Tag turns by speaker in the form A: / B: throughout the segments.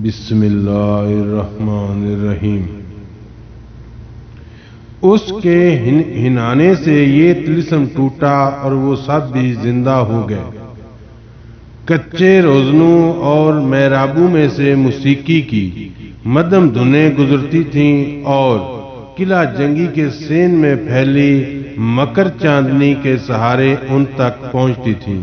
A: بسم اللہ الرحمن الرحیم۔ اس کے ہنانے سے یہ طلسم ٹوٹا اور وہ سب بھی زندہ ہو گئے۔ کچے روزنوں اور محرابوں میں سے موسیقی کی مدھم دھنیں گزرتی تھیں اور قلعہ جنگی کے سین میں پھیلی مکر چاندنی کے سہارے ان تک پہنچتی تھیں۔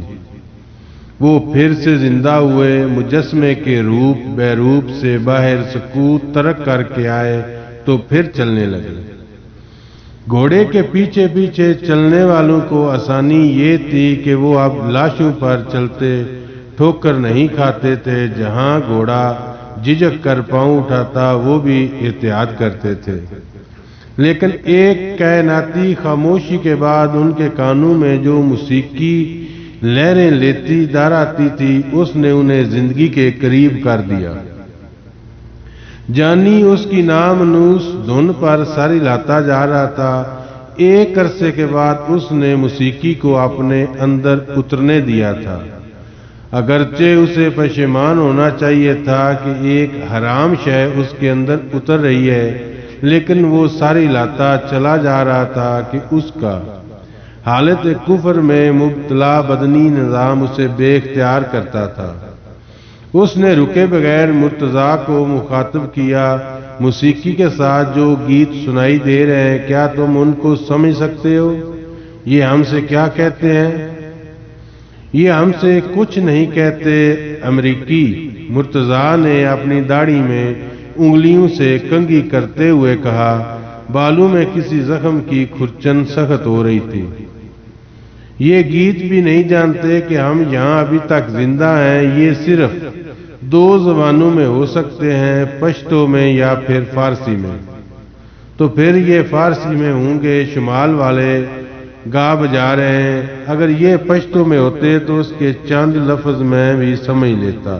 A: وہ پھر سے زندہ ہوئے، مجسمے کے روپ بے روپ سے باہر سکوت ترک کر کے آئے تو پھر چلنے لگے۔ گھوڑے کے پیچھے پیچھے چلنے والوں کو آسانی یہ تھی کہ وہ اب لاشوں پر چلتے، ٹھوکر نہیں کھاتے تھے۔ جہاں گھوڑا جھجک کر پاؤں اٹھاتا وہ بھی احتیاط کرتے تھے، لیکن ایک کائناتی خاموشی کے بعد ان کے کانوں میں جو موسیقی لہریں لیتی دہراتی تھی اس نے انہیں زندگی کے قریب کر دیا۔ جانی اس کی نامنوس دھن پر سر ہلاتا جا رہا تھا۔ ایک عرصے کے بعد اس نے موسیقی کو اپنے اندر اترنے دیا تھا۔ اگرچہ اسے پشیمان ہونا چاہیے تھا کہ ایک حرام شے اس کے اندر اتر رہی ہے، لیکن وہ سر ہلاتا چلا جا رہا تھا کہ اس کا حالت کفر میں مبتلا بدنی نظام اسے بے اختیار کرتا تھا۔ اس نے رکے بغیر مرتضیٰ کو مخاطب کیا، موسیقی کے ساتھ جو گیت سنائی دے رہے ہیں کیا تم ان کو سمجھ سکتے ہو؟ یہ ہم سے کیا کہتے ہیں؟ یہ ہم سے کچھ نہیں کہتے۔ امریکی مرتضیٰ نے اپنی داڑھی میں انگلیوں سے کنگھی کرتے ہوئے کہا۔ بالوں میں کسی زخم کی کھرچن سخت ہو رہی تھی۔ یہ گیت بھی نہیں جانتے کہ ہم یہاں ابھی تک زندہ ہیں۔ یہ صرف دو زبانوں میں ہو سکتے ہیں، پشتو میں یا پھر فارسی میں۔ تو پھر یہ فارسی میں ہوں گے۔ شمال والے گا بجا رہے ہیں۔ اگر یہ پشتو میں ہوتے تو اس کے چند لفظ میں بھی سمجھ لیتا۔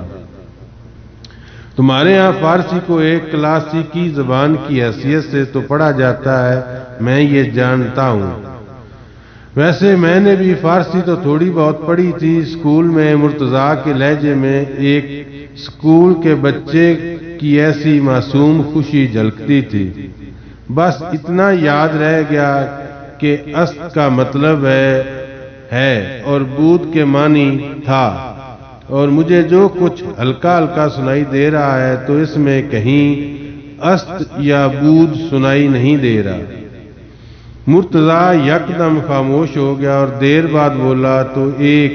A: تمہارے ہاں فارسی کو ایک کلاسیکی زبان کی حیثیت سے تو پڑھا جاتا ہے، میں یہ جانتا ہوں۔ ویسے میں نے بھی فارسی تو تھوڑی بہت پڑھی تھی اسکول میں۔ مرتضیٰ کے لہجے میں ایک اسکول کے بچے کی ایسی معصوم خوشی جھلکتی تھی۔ بس اتنا یاد رہ گیا کہ است کا مطلب ہے اور بود کے معنی تھا، اور مجھے جو کچھ ہلکا ہلکا سنائی دے رہا ہے تو اس میں کہیں است یا بود سنائی نہیں دے رہا۔ مرتضیٰ یکدم خاموش ہو گیا اور دیر بعد بولا تو ایک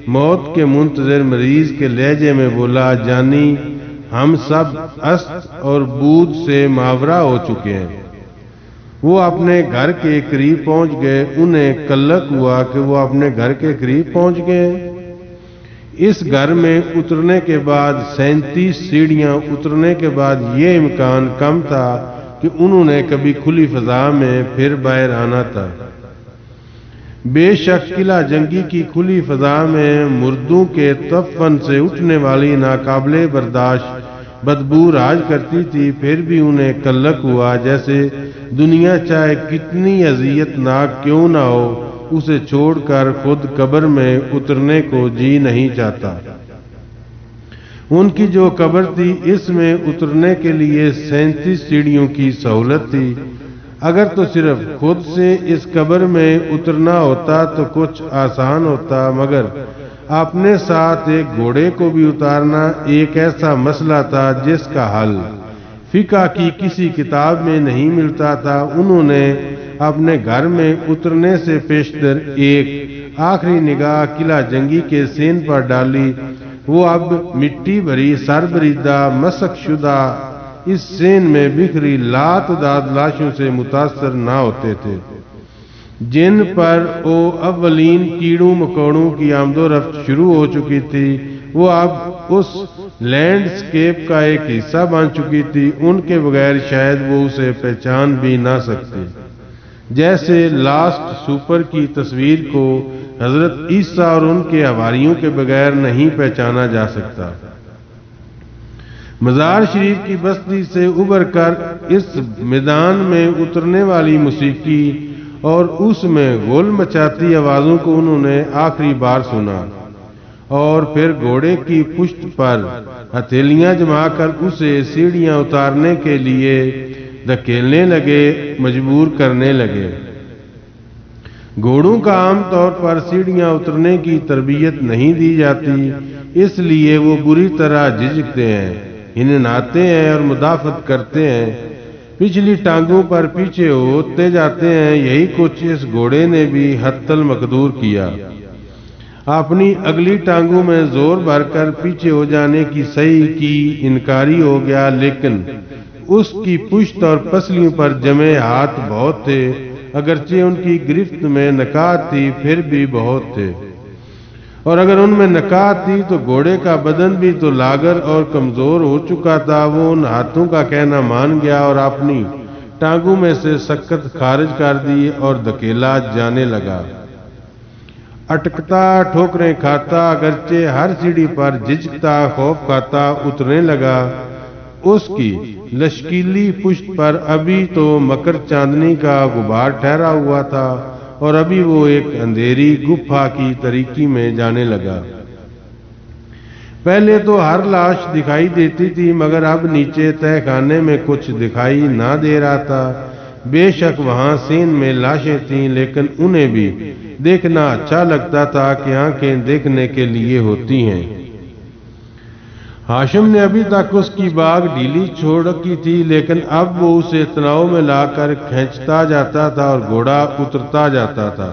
A: موت کے منتظر مریض کے لہجے میں بولا، جانی ہم سب است اور بود سے ماورا ہو چکے ہیں۔ وہ اپنے گھر کے قریب پہنچ گئے۔ انہیں کلک ہوا کہ وہ اپنے گھر کے قریب پہنچ گئے۔ اس گھر میں اترنے کے بعد 37 سیڑھیاں اترنے کے بعد یہ امکان کم تھا کہ انہوں نے کبھی کھلی فضا میں پھر باہر آنا تھا۔ بے شک قلعہ جنگی کی کھلی فضا میں مردوں کے تفن سے اٹھنے والی ناقابل برداشت بدبو راج کرتی تھی، پھر بھی انہیں کلک ہوا جیسے دنیا چاہے کتنی اذیت ناک کیوں نہ ہو اسے چھوڑ کر خود قبر میں اترنے کو جی نہیں چاہتا۔ ان کی جو قبر تھی اس میں اترنے کے لیے 37 سیڑھیوں کی سہولت تھی۔ اگر تو صرف خود سے اس قبر میں اترنا ہوتا تو کچھ آسان ہوتا، مگر اپنے ساتھ ایک گھوڑے کو بھی اتارنا ایک ایسا مسئلہ تھا جس کا حل فقہ کی کسی کتاب میں نہیں ملتا تھا۔ انہوں نے اپنے گھر میں اترنے سے پیشتر ایک آخری نگاہ قلعہ جنگی کے سین پر ڈالی۔ وہ اب مٹی بھری سربریدہ مسخ شدہ اس سین میں بکھری لاتعداد لاشوں سے متاثر نہ ہوتے تھے، جن پر وہ اولین کیڑوں مکوڑوں کی آمد و رفت شروع ہو چکی تھی۔ وہ اب اس لینڈ سکیپ کا ایک حصہ بن چکی تھی۔ ان کے بغیر شاید وہ اسے پہچان بھی نہ سکتے، جیسے لاسٹ سپر کی تصویر کو حضرت عیسیٰ اور ان کے حواریوں کے بغیر نہیں پہچانا جا سکتا۔ مزار شریف کی بستی سے ابھر کر اس میدان میں اترنے والی موسیقی اور اس میں غل مچاتی آوازوں کو انہوں نے آخری بار سنا، اور پھر گھوڑے کی پشت پر ہتھیلیاں جما کر اسے سیڑھیاں اتارنے کے لیے دھکیلنے لگے، مجبور کرنے لگے۔ گھوڑوں کا عام طور پر سیڑھیاں اترنے کی تربیت نہیں دی جاتی، اس لیے وہ بری طرح جھجکتے ہیں، ہنہناتے ہیں اور مدافعت کرتے ہیں، پچھلی ٹانگوں پر پیچھے ہوتے جاتے ہیں۔ یہی کچھ اس گھوڑے نے بھی حتی المقدور کیا، اپنی اگلی ٹانگوں میں زور بھر کر پیچھے ہو جانے کی صحیح کی انکاری ہو گیا، لیکن اس کی پشت اور پسلیوں پر جمے ہاتھ بہت تھے، اگرچہ ان کی گرفت میں نکات تھی پھر بھی بہت تھے، اور اگر ان میں نکات تھی تو گھوڑے کا بدن بھی تو لاغر اور کمزور ہو چکا تھا۔ وہ ان ہاتھوں کا کہنا مان گیا اور اپنی ٹانگوں میں سے سکت خارج کر دی اور دھکیلا جانے لگا، اٹکتا، ٹھوکریں کھاتا، اگرچہ ہر سیڑھی پر جھجکتا، خوف کھاتا اترنے لگا۔ اس کی لشکیلی پشت پر ابھی تو مکر چاندنی کا غبار ٹھہرا ہوا تھا اور ابھی وہ ایک اندھیری گپھا کی تاریکی میں جانے لگا۔ پہلے تو ہر لاش دکھائی دیتی تھی، مگر اب نیچے تہہ خانے میں کچھ دکھائی نہ دے رہا تھا۔ بے شک وہاں سین میں لاشیں تھیں، لیکن انہیں بھی دیکھنا اچھا لگتا تھا کہ آنکھیں دیکھنے کے لیے ہوتی ہیں۔ ہاشم نے ابھی تک اس کی باگ ڈھیلی چھوڑ رکھی تھی، لیکن اب وہ اسے تناؤ میں لا کر کھینچتا جاتا تھا اور گھوڑا اترتا جاتا تھا۔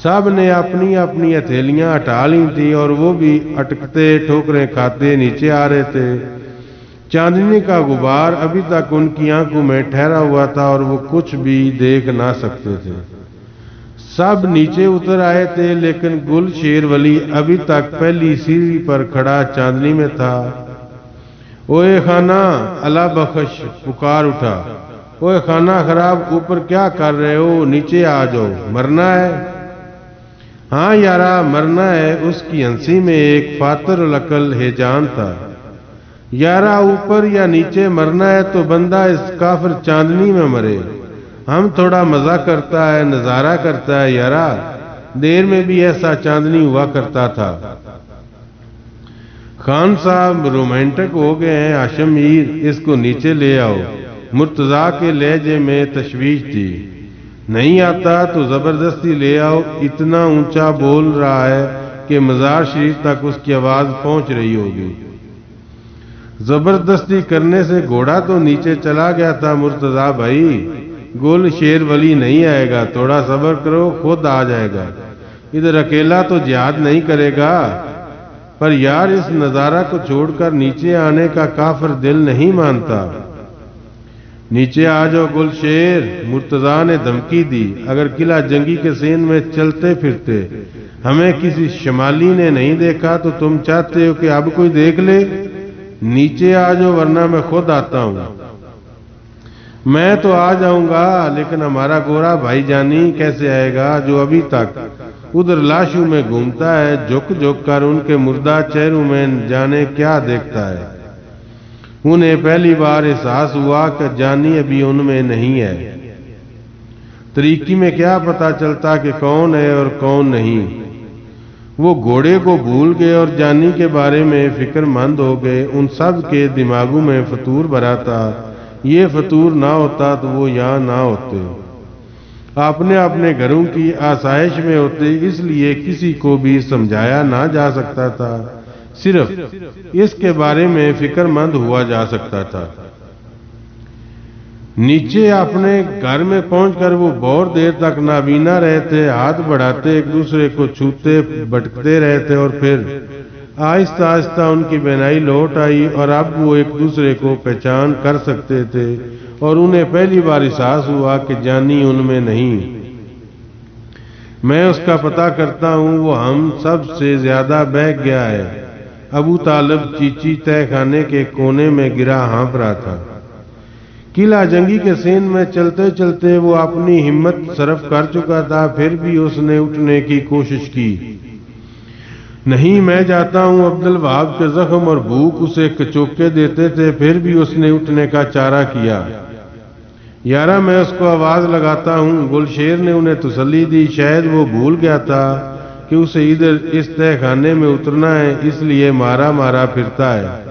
A: سب نے اپنی اپنی ہتھیلیاں ہٹا لی تھی اور وہ بھی اٹکتے، ٹھوکریں کھاتے نیچے آ رہے تھے۔ چاندنی کا غبار ابھی تک ان کی آنکھوں میں ٹھہرا ہوا تھا اور وہ کچھ بھی دیکھ نہ سکتے تھے۔ سب نیچے اتر آئے تھے، لیکن گل شیر ولی ابھی تک پہلی سیڑھی پر کھڑا چاندنی میں تھا۔ اوئے خانہ اللہ بخش پکار اٹھا، اوئے خانہ خراب، اوپر کیا کر رہے ہو؟ نیچے آ جاؤ، مرنا ہے؟ ہاں یارا مرنا ہے۔ اس کی ہنسی میں ایک فاتر العقل ہیجان تھا۔ یارا اوپر یا نیچے مرنا ہے تو بندہ اس کافر چاندنی میں مرے، ہم تھوڑا مزہ کرتا ہے، نظارہ کرتا ہے یارا، دیر میں بھی ایسا چاندنی ہوا کرتا تھا۔ خان صاحب رومانٹک ہو گئے ہیں، ہاشم میر اس کو نیچے لے آؤ۔ مرتضیٰ کے لہجے میں تشویش تھی۔ نہیں آتا تو زبردستی لے آؤ، اتنا اونچا بول رہا ہے کہ مزار شریف تک اس کی آواز پہنچ رہی ہوگی۔ زبردستی کرنے سے گھوڑا تو نیچے چلا گیا تھا۔ مرتضیٰ بھائی، گل شیر ولی نہیں آئے گا، تھوڑا صبر کرو، خود آ جائے گا۔ ادھر اکیلا تو جہاد نہیں کرے گا۔ پر یار اس نظارہ کو چھوڑ کر نیچے آنے کا کافر دل نہیں مانتا۔ نیچے آ جاؤ گل شیر، مرتضیٰ نے دھمکی دی۔ اگر قلعہ جنگی کے سین میں چلتے پھرتے ہمیں کسی شمالی نے نہیں دیکھا تو تم چاہتے ہو کہ اب کوئی دیکھ لے؟ نیچے آ جاؤ ورنہ میں خود آتا ہوں۔ میں تو آ جاؤں گا، لیکن ہمارا گورا بھائی جانی کیسے آئے گا جو ابھی تک ادھر لاشوں میں گھومتا ہے، جھک جھک کر ان کے مردہ چہروں میں جانے کیا دیکھتا ہے۔ انہیں پہلی بار احساس ہوا کہ جانی ابھی ان میں نہیں ہے۔ طریقی میں کیا پتا چلتا کہ کون ہے اور کون نہیں۔ وہ گھوڑے کو بھول گئے اور جانی کے بارے میں فکر مند ہو گئے۔ ان سب کے دماغوں میں فطور بھرا تھا۔ یہ فطور نہ ہوتا تو وہ یہاں نہ ہوتے، اپنے اپنے گھروں کی آسائش میں ہوتے، اس لیے کسی کو بھی سمجھایا نہ جا سکتا تھا، صرف اس کے بارے میں فکر مند ہوا جا سکتا تھا۔ نیچے اپنے گھر میں پہنچ کر وہ بہت دیر تک نابینا رہے تھے، ہاتھ بڑھاتے ایک دوسرے کو چھوتے بھٹکتے رہے تھے، اور پھر آہستہ آہستہ ان کی بینائی لوٹ آئی اور اب وہ ایک دوسرے کو پہچان کر سکتے تھے، اور انہیں پہلی بار احساس ہوا کہ جانی ان میں نہیں۔ میں اس کا پتہ کرتا ہوں، وہ ہم سب سے زیادہ بہک گیا ہے۔ ابو طالب چیچی تہہ خانے کے کونے میں گرا ہانپ رہا تھا۔ قلعہ جنگی کے سین میں چلتے چلتے وہ اپنی ہمت صرف کر چکا تھا، پھر بھی اس نے اٹھنے کی کوشش کی۔ نہیں میں جاتا ہوں۔ عبدالوہاب کے زخم اور بھوک اسے کچوکے دیتے تھے، پھر بھی اس نے اٹھنے کا چارہ کیا۔ یارا میں اس کو آواز لگاتا ہوں، گل شیر نے انہیں تسلی دی۔ شاید وہ بھول گیا تھا کہ اسے ادھر اس تہ خانے میں اترنا ہے، اس لیے مارا مارا پھرتا ہے۔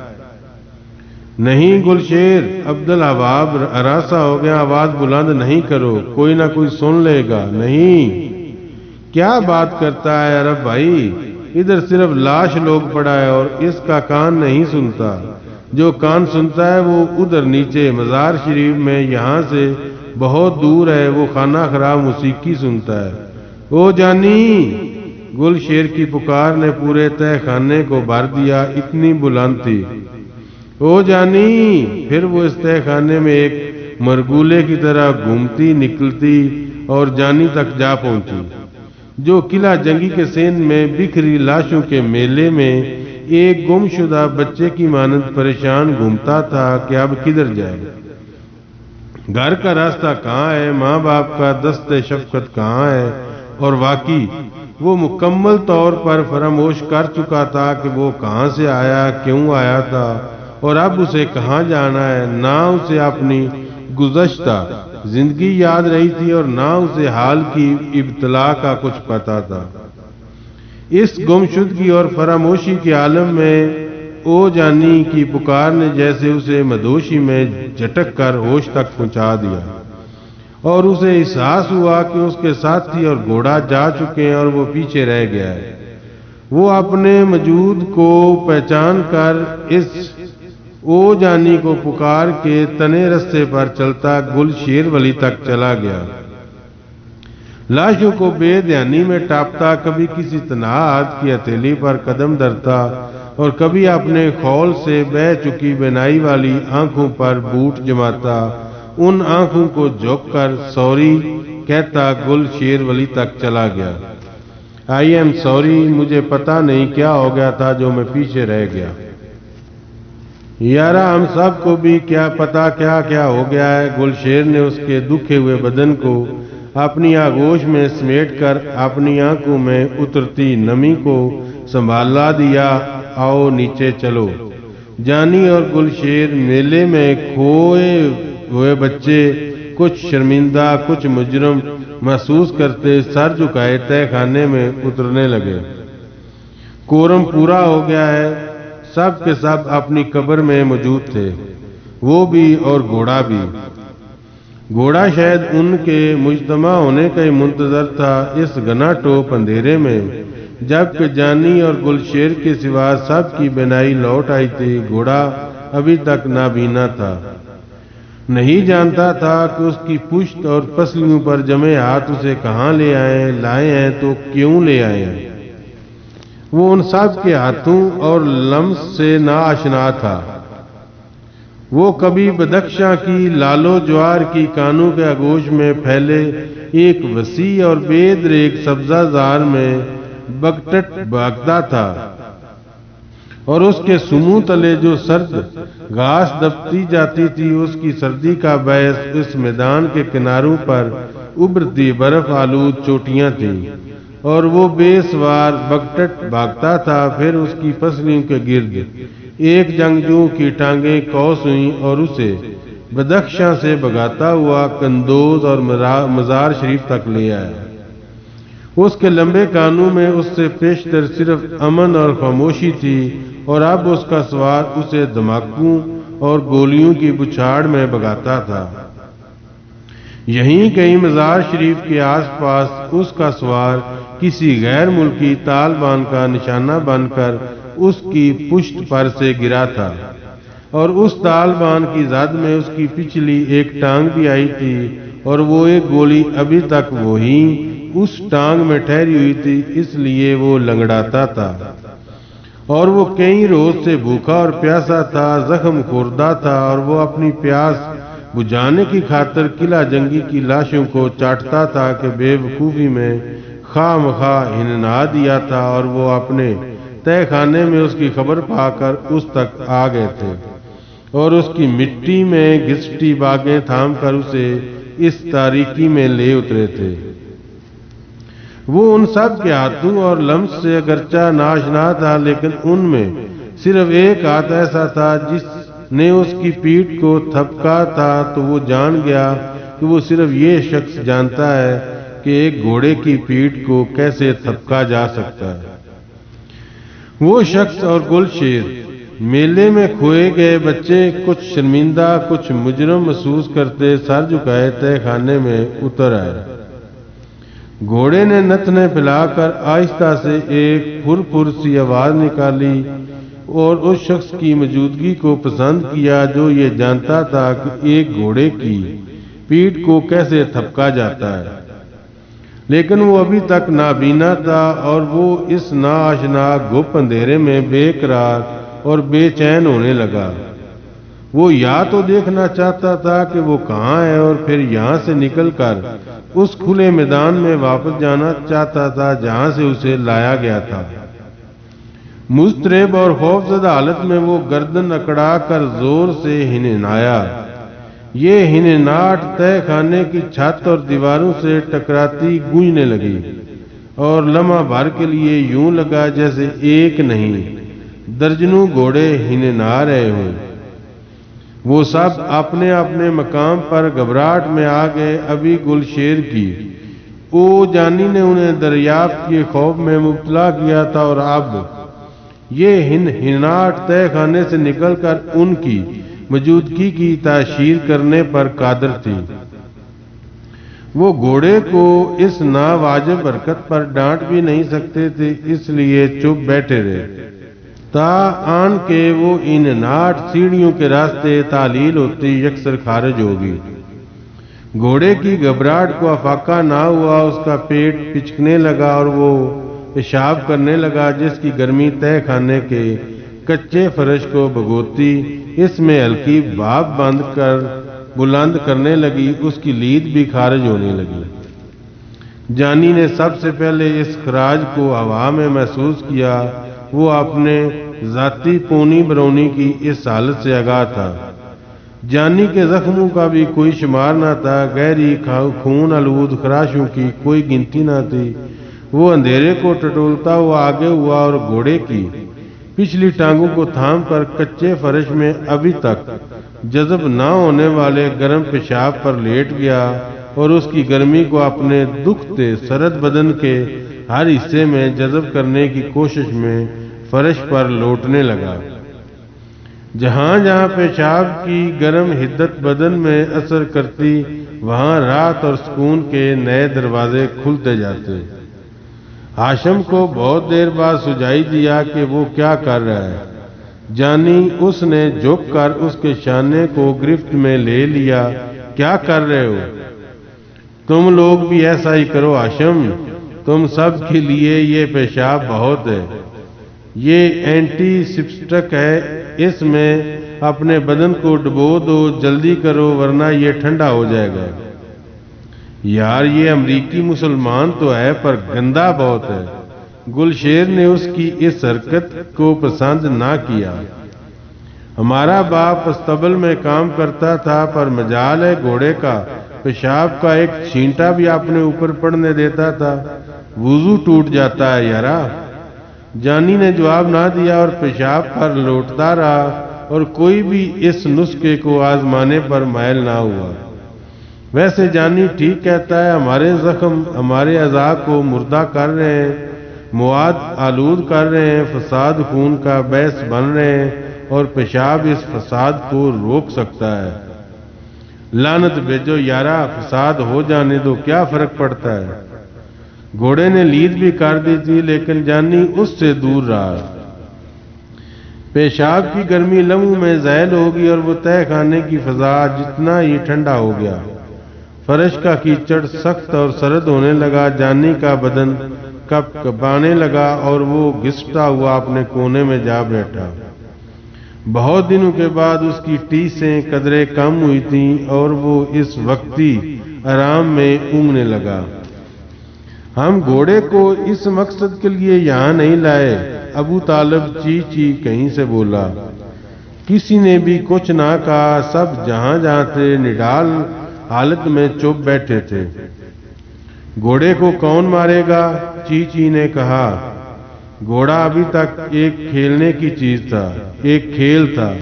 A: نہیں گلشیر، عبدالوہاب ہراساں ہو گیا، آواز بلند نہیں کرو، کوئی نہ کوئی سن لے گا۔ نہیں، کیا بات کرتا ہے عرب بھائی، ادھر صرف لاش لوگ پڑا ہے اور اس کا کان نہیں سنتا، جو کان سنتا ہے وہ ادھر نیچے مزار شریف میں، یہاں سے بہت دور ہے، وہ خانہ خراب موسیقی سنتا ہے۔ او جانی، گل شیر کی پکار نے پورے تہ خانے کو بھر دیا، اتنی بلند تھی۔ او جانی، پھر وہ اس تہ خانے میں ایک مرگولے کی طرح گھومتی نکلتی اور جانی تک جا پہنچی، جو قلعہ جنگی کے سین میں بکھری لاشوں کے میلے میں ایک گم شدہ بچے کی مانند پریشان گھومتا تھا کہ اب کدھر جائے، گھر کا راستہ کہاں ہے، ماں باپ کا دست شفقت کہاں ہے، اور واقعی وہ مکمل طور پر فراموش کر چکا تھا کہ وہ کہاں سے آیا، کیوں آیا تھا، اور اب اسے کہاں جانا ہے۔ نہ اسے اپنی گزشتہ زندگی یاد رہی تھی اور نہ اسے حال کی ابتلا کا کچھ پتا تھا۔ اس گمشدگی اور فراموشی کے عالم میں او جانی کی پکار نے جیسے اسے مدوشی میں جھٹک کر ہوش تک پہنچا دیا، اور اسے احساس ہوا کہ اس کے ساتھی اور گھوڑا جا چکے ہیں اور وہ پیچھے رہ گیا ہے۔ وہ اپنے وجود کو پہچان کر اس او جانی کو پکار کے تنے رستے پر چلتا گل شیر ولی تک چلا گیا، لاشوں کو بے دھیانی میں ٹاپتا، کبھی کسی تنہا کی ہتھیلی پر قدم دھرتا اور کبھی اپنے خول سے بہہ چکی بینائی والی آنکھوں پر بوٹ جماتا، ان آنکھوں کو جھک کر سوری کہتا گل شیر ولی تک چلا گیا۔ آئی ایم سوری، مجھے پتا نہیں کیا ہو گیا تھا جو میں پیچھے رہ گیا۔ یارا، ہم سب کو بھی کیا پتا کیا کیا ہو گیا ہے۔ گل شیر نے اس کے دکھے ہوئے بدن کو اپنی آغوش میں سمیٹ کر اپنی آنکھوں میں اترتی نمی کو سنبھالا دیا۔ آؤ نیچے چلو۔ جانی اور گل شیر میلے میں کھوئے ہوئے بچے، کچھ شرمندہ کچھ مجرم محسوس کرتے، سر جھکائے تہ خانے میں اترنے لگے۔ کورم پورا ہو گیا ہے، سب کے سب اپنی قبر میں موجود تھے، وہ بھی اور گھوڑا بھی۔ گھوڑا شاید ان کے مجتمع ہونے کا ہی منتظر تھا اس گنا ٹوپ اندھیرے میں، جبکہ جانی اور گل شیر کے سوا سب کی بینائی لوٹ آئی تھی۔ گھوڑا ابھی تک نابینا تھا، نہیں جانتا تھا کہ اس کی پشت اور پسلیوں پر جمے ہاتھ اسے کہاں لائے ہیں تو کیوں لے آئے ہیں۔ وہ ان سب کے ہاتھوں اور لمس سے ناآشنا تھا۔ وہ کبھی بدخشاں کی لالو جوار کی کانوں کے آغوش میں پھیلے ایک وسیع اور بے دریک سبزہ زار میں بگٹٹ بھاگتا تھا، اور اس کے سمو تلے جو سرد گھاس دبتی جاتی تھی، اس کی سردی کا باعث اس میدان کے کناروں پر ابھرتی برف آلود چوٹیاں تھیں، اور وہ بے سوار بگٹٹ بھاگتا تھا۔ پھر اس کی پسلیوں کے گرد ایک جنگجو کی ٹانگیں کوس ہوئیں اور اسے بدخشاں سے بھگاتا ہوا قندوز اور مزار شریف تک لے آیا۔ اس کے لمبے کانوں میں اس سے پیشتر صرف امن اور خاموشی تھی، اور اب اس کا سوار اسے دھماکوں اور گولیوں کی بچھاڑ میں بھگاتا تھا۔ یہیں کہیں مزار شریف کے آس پاس اس کا سوار کسی غیر ملکی طالبان کا نشانہ بن کر اس کی پشت پر سے گرا تھا، اور اس طالبان کی زد میں اس کی پچھلی ایک ٹانگ بھی آئی تھی، اور وہ ایک گولی ابھی تک وہی اس ٹانگ میں ٹھہری ہوئی تھی، اس لیے وہ لنگڑاتا تھا، اور وہ کئی روز سے بھوکا اور پیاسا تھا، زخم خوردہ تھا، اور وہ اپنی پیاس بجھانے کی خاطر قلعہ جنگی کی لاشوں کو چاٹتا تھا کہ بے وقوفی میں خواہ مخواہ ہننا دیا تھا، اور وہ اپنے تہ خانے میں اس کی خبر پا کر اس تک آ گئے تھے، اور اس کی مٹی میں گھسٹی باغیں تھام کر اسے اس تاریکی میں لے اترے تھے۔ وہ ان سب کے ہاتھوں اور لمس سے اگرچہ ناشنا تھا، لیکن ان میں صرف ایک ہاتھ ایسا تھا جس نے اس کی پیٹھ کو تھپکا تھا، تو وہ جان گیا کہ وہ صرف یہ شخص جانتا ہے کہ ایک گھوڑے کی پیٹھ کو کیسے تھپکا جا سکتا ہے۔ وہ شخص اور گلشیر۔ میلے میں کھوئے گئے بچے کچھ شرمندہ کچھ مجرم محسوس کرتے سر جھکائے تہہ خانے میں اتر آئے۔ گھوڑے نے نتنے پھیلا کر آہستہ سے ایک پھر سی آواز نکالی اور اس شخص کی موجودگی کو پسند کیا جو یہ جانتا تھا کہ ایک گھوڑے کی پیٹھ کو کیسے تھپکا جاتا ہے، لیکن وہ ابھی تک نابینا تھا اور وہ اس ناآشنا گپ اندھیرے میں بے قرار اور بے چین ہونے لگا۔ وہ یا تو دیکھنا چاہتا تھا کہ وہ کہاں ہے اور پھر یہاں سے نکل کر اس کھلے میدان میں واپس جانا چاہتا تھا جہاں سے اسے لایا گیا تھا۔ مضطرب اور خوفزدہ حالت میں وہ گردن اکڑا کر زور سے ہنہنایا۔ یہ ہنہناہٹ تہہ خانے کی چھت اور دیواروں سے ٹکراتی گونجنے لگی اور لمحہ بھر کے لیے یوں لگا جیسے ایک نہیں درجنوں گھوڑے ہنہنا رہے ہوں۔ وہ سب اپنے اپنے مقام پر گھبراہٹ میں آ گئے۔ ابھی گلشیر کی جانی نے انہیں دریافت کیے خوف میں مبتلا کیا تھا اور اب یہ ہنہناہٹ تہہ خانے سے نکل کر ان کی موجودگی کی تاشیر کرنے پر قادر تھی۔ وہ گھوڑے کو اس ناواجب حرکت پر ڈانٹ بھی نہیں سکتے تھے، اس لیے چپ بیٹھے رہے تا آن کے وہ ہنہناہٹ سیڑھیوں کے راستے تعلیل ہوتی یکسر خارج ہوگی۔ گھوڑے کی گھبراہٹ کو افاقہ نہ ہوا، اس کا پیٹ پچکنے لگا اور وہ پیشاب کرنے لگا جس کی گرمی تہہ خانے کے کچے فرش کو بھگوتی اس میں ہلکی بھاپ بند کر بلند کرنے لگی۔ اس کی لید بھی خارج ہونے لگی۔ جانی نے سب سے پہلے اس خراج کو ہوا میں محسوس کیا۔ وہ اپنے ذاتی پونی برونی کی اس حالت سے آگاہ تھا۔ جانی کے زخموں کا بھی کوئی شمار نہ تھا، گہری خون آلود خراشوں کی کوئی گنتی نہ تھی۔ وہ اندھیرے کو ٹٹولتا ہوا آگے ہوا اور گھوڑے کی پچھلی ٹانگوں کو تھام کر کچے فرش میں ابھی تک جذب نہ ہونے والے گرم پیشاب پر لیٹ گیا اور اس کی گرمی کو اپنے دکھتے سرد بدن کے ہر حصے میں جذب کرنے کی کوشش میں فرش پر لوٹنے لگا۔ جہاں جہاں پیشاب کی گرم حدت بدن میں اثر کرتی وہاں راحت اور سکون کے نئے دروازے کھلتے جاتے۔ ہاشم کو بہت دیر بعد سجائی دیا کہ وہ کیا کر رہا ہے۔ جانی اس نے جھک کر اس کے شانے کو گرفت میں لے لیا۔ کیا کر رہے ہو؟ تم لوگ بھی ایسا ہی کرو ہاشم، تم سب کے لیے یہ پیشاب بہت ہے۔ یہ اینٹی سیپٹک ہے، اس میں اپنے بدن کو ڈبو دو، جلدی کرو ورنہ یہ ٹھنڈا ہو جائے گا۔ یار یہ امریکی مسلمان تو ہے پر گندا بہت ہے۔ گلشیر نے اس کی اس حرکت کو پسند نہ کیا۔ ہمارا باپ استبل میں کام کرتا تھا پر مجال ہے گھوڑے کا پیشاب کا ایک چھینٹا بھی اپنے اوپر پڑنے دیتا تھا، وضو ٹوٹ جاتا ہے یارا۔ جانی نے جواب نہ دیا اور پیشاب پر لوٹتا رہا اور کوئی بھی اس نسخے کو آزمانے پر مائل نہ ہوا۔ ویسے جانی ٹھیک کہتا ہے، ہمارے زخم ہمارے اعضاء کو مردہ کر رہے ہیں، مواد آلود کر رہے ہیں، فساد خون کا باعث بن رہے ہیں اور پیشاب اس فساد کو روک سکتا ہے۔ لعنت بھیجو یارا، فساد ہو جانے دو، کیا فرق پڑتا ہے۔ گھوڑے نے لید بھی کر دی تھی لیکن جانی اس سے دور رہا۔ پیشاب کی گرمی لمحوں میں زائل ہوگی اور وہ تہہ خانے کی فضا جتنا ہی ٹھنڈا ہو گیا۔ فرش کا کیچڑ سخت اور سرد ہونے لگا، جانی کا بدن کپ کپانے لگا اور وہ گھسٹا ہوا اپنے کونے میں جا بیٹھا۔ بہت دنوں کے بعد اس کی ٹیسیں قدرے کم ہوئی تھیں اور وہ اس وقتی آرام میں اونگنے لگا۔ ہم گھوڑے کو اس مقصد کے لیے یہاں نہیں لائے، ابو طالب چی چی کہیں سے بولا۔ کسی نے بھی کچھ نہ کہا، سب جہاں جہاں تھے نڈال حالت میں چپ بیٹھے تھے۔ گھوڑے کو کون مارے گا؟ چی چی نے کہا۔ گھوڑا ابھی تک ایک کھیلنے کی چیز تھا، ایک کھیل تھا،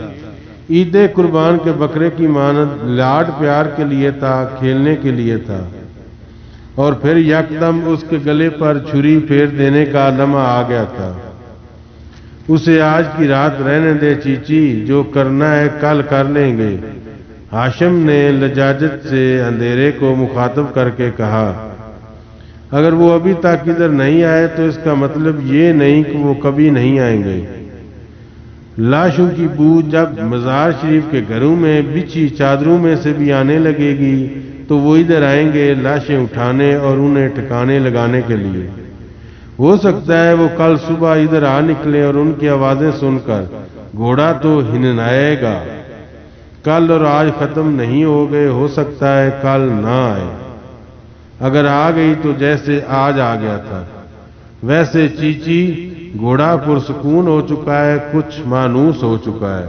A: عید قربان کے بکرے کی مانند لاڈ پیار کے لیے تھا، کھیلنے کے لیے تھا۔ اور پھر یکدم اس کے گلے پر چھری پھیر دینے کا لمحہ آ گیا تھا۔ اسے آج کی رات رہنے دے چیچی، جو کرنا ہے کل کر لیں گے۔ ہاشم نے لجاجت سے اندھیرے کو مخاطب کر کے کہا، اگر وہ ابھی تک ادھر نہیں آئے تو اس کا مطلب یہ نہیں کہ وہ کبھی نہیں آئیں گے۔ لاشوں کی بو جب مزار شریف کے گھروں میں بچھی چادروں میں سے بھی آنے لگے گی تو وہ ادھر آئیں گے لاشیں اٹھانے اور انہیں ٹھکانے لگانے کے لیے۔ ہو سکتا ہے وہ کل صبح ادھر آ نکلے اور ان کی آوازیں سن کر گھوڑا تو ہنہنائے گا۔ کل اور آج ختم نہیں ہو گئے، ہو سکتا ہے کل نہ آئے۔ اگر آ گئی تو جیسے آج آ گیا تھا ویسے چیچی، گھوڑا پرسکون ہو چکا ہے، کچھ مانوس ہو چکا ہے۔